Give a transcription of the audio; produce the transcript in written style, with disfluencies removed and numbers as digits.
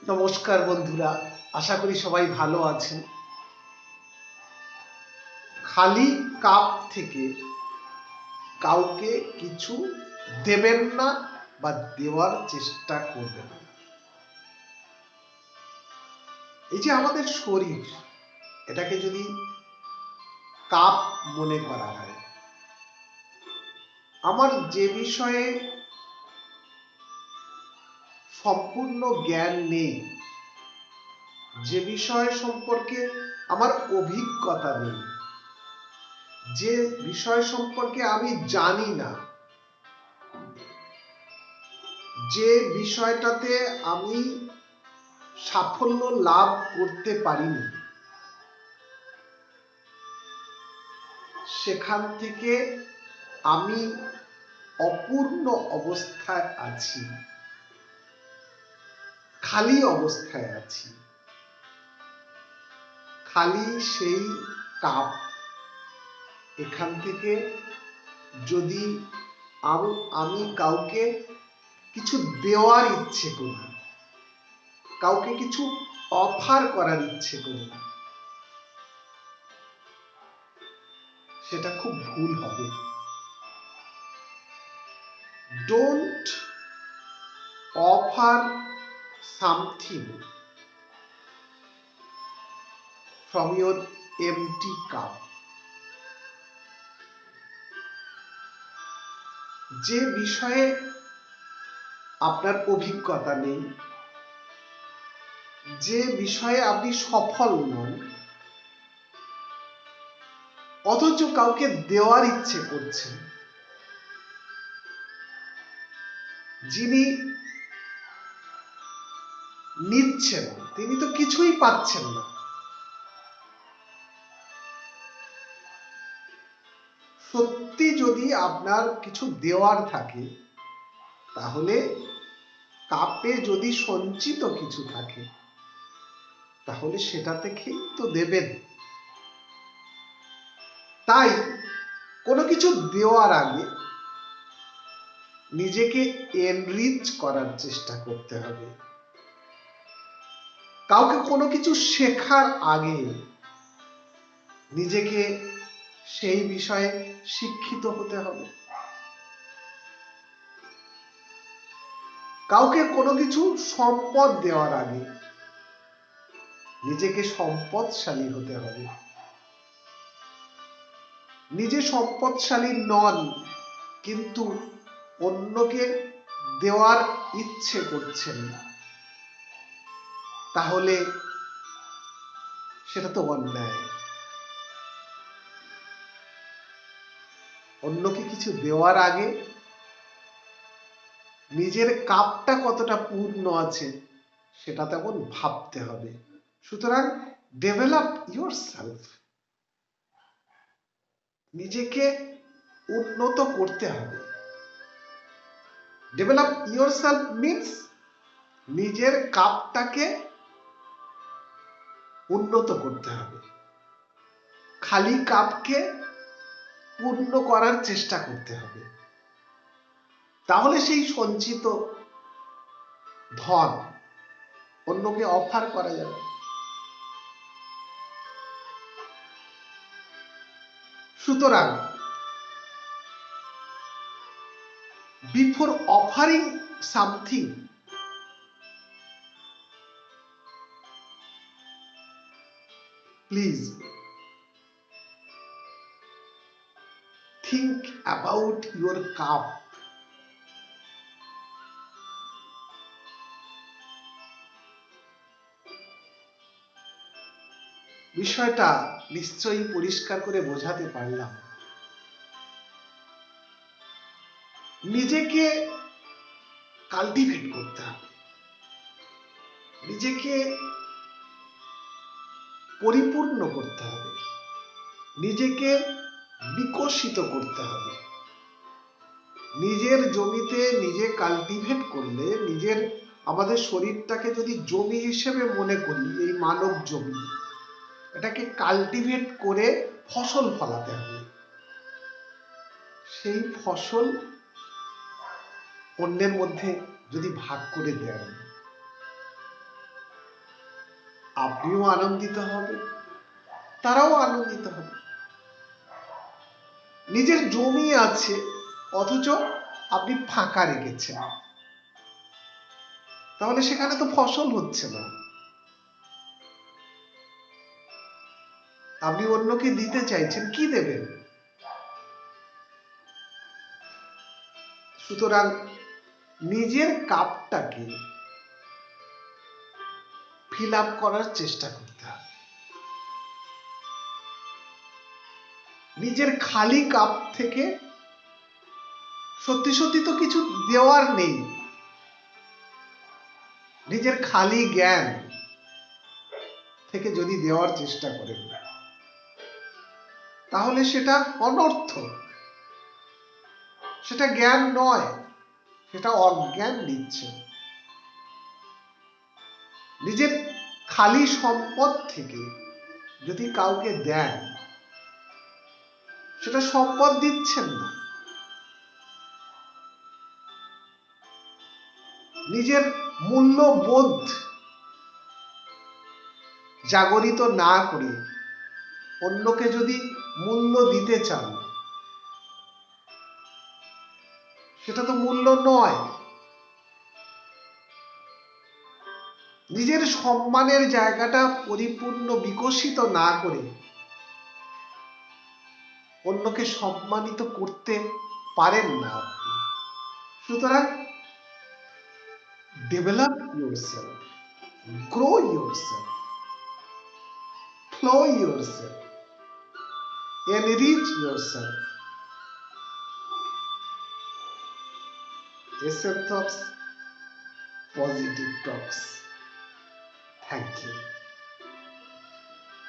নমস্কার বন্ধুরা, আশা করি সবাই ভালো আছেন। খালি কাপ থেকে কাউকে কিছু দেবেন না বা দেওয়ার চেষ্টা করবেন না। এই যে আমাদের শরীর, এটাকে যদি কাপ মনে করা হয়, আমার যে বিষয়ে সম্পূর্ণ জ্ঞান নেই, যে বিষয় সম্পর্কে আমার অভিজ্ঞতা নেই, যে বিষয় সম্পর্কে আমি জানি না, যে বিষয়টাতে আমি সাফল্য লাভ করতে পারিনি, সেখান থেকে আমি অপূর্ণ অবস্থায় আছি, খালি অবস্থায় আছি। খালি সেই কাপ, এখান থেকে যদি আমি কাউকে কিছু দেওয়ার ইচ্ছে করি, কাউকে কিছু অফার করার ইচ্ছে করি, সেটা খুব ভুল হবে। Don't offer something from your empty cup. যে বিষয়ে আপনার অভিজ্ঞতা নেই, যে বিষয়ে আপনি সফল নন, অথচ কাউকে দেওয়ার ইচ্ছে করছেন, যিনি নিচ্ছেন তিনি তো কিছুই পাচ্ছেন না। সত্যি যদি আপনার কিছু দেওয়ার থাকে, তাহলে কাপে যদি সঞ্চিত কিছু থাকে, তাহলে সেটা থেকেই তো দেবেন। তাই কোনো কিছু দেওয়ার আগে নিজেকে এনরিচ করার চেষ্টা করতে হবে। কাউকে কোনো কিছু শেখার আগে নিজেকে সেই বিষয়ে শিক্ষিত হতে হবে। কাউকে কোনো কিছু সম্পদ দেওয়ার আগে নিজেকে সম্পদশালী হতে হবে। নিজে সম্পদশালী নন, কিন্তু অন্যকে দেওয়ার ইচ্ছে করছেন না, তাহলে সেটা তো অন্যায়। অন্যকে কিছু দেওয়ার আগে নিজের কাপটা কতটা পূর্ণ আছে সেটা তেমন ভাবতে হবে। সুতরাং ডেভেলপ ইয়োরসেলফ, নিজেকে উন্নত করতে হবে। ডেভেলপ ইয়োরসেলফ মিন্স নিজের কাপটাকে উন্নত করতে হবে, খালি কাপকে পূর্ণ করার চেষ্টা করতে হবে। তাহলে সেই সঞ্চিত ধন অন্যকে অফার করা যাবে। সুতরাং before offering something, please think about your cup. বিষয়টা নিশ্চয়ই পরিষ্কার করে বোঝাতে পারলাম। নিজেকে কাল্টিভেট করতে হবে, নিজেকে পরিপূর্ণ করতে হবে, নিজেকে বিকশিত করতে হবে। নিজের জমিতে নিজে কাল্টিভেট করলে, আমাদের শরীরটাকে যদি জমি হিসেবে মনে করি, এই মানব জমি, এটাকে কাল্টিভেট করে ফসল ফলাতে হবে। সেই ফসল অন্যের মধ্যে যদি ভাগ করে দেন, আপনিও আনন্দিত হবেন, তারাও আনন্দিত হবে। নিজের জমি আছে অথচ আপনি ফাঁকা রেখেছেন, তাহলে সেখানে তো ফসল হচ্ছে না। আপনি অন্যকে দিতে চাইছেন, কি দেবেন? সুতরাং নিজের কাপটাকে ফিল আপ করার চেষ্টা করতে হবে। নিজের খালি কাপ থেকে সত্যি সত্যি তো কিছু দেওয়ার নেই। নিজের খালি জ্ঞান থেকে যদি দেওয়ার চেষ্টা করেন, তাহলে সেটা অনর্থ, সেটা জ্ঞান নয়, সেটা অজ্ঞান দিচ্ছে। নিজের খালি সম্পদ থেকে যদি কাউকে দেন, সেটা সম্পদ দিচ্ছেন না। নিজের মূল্যবোধ জাগরিত না করে অন্যকে যদি মূল্য দিতে চান, সেটা তো মূল্য নয়। নিজের সম্মানের জায়গাটা পরিপূর্ণ বিকশিত না করে অন্যকে সম্মানিত করতে পারেন না আপনি। সুতরাং develop yourself, grow yourself, flow yourself, enrich yourself. Essence of Positive Talks. Thank you.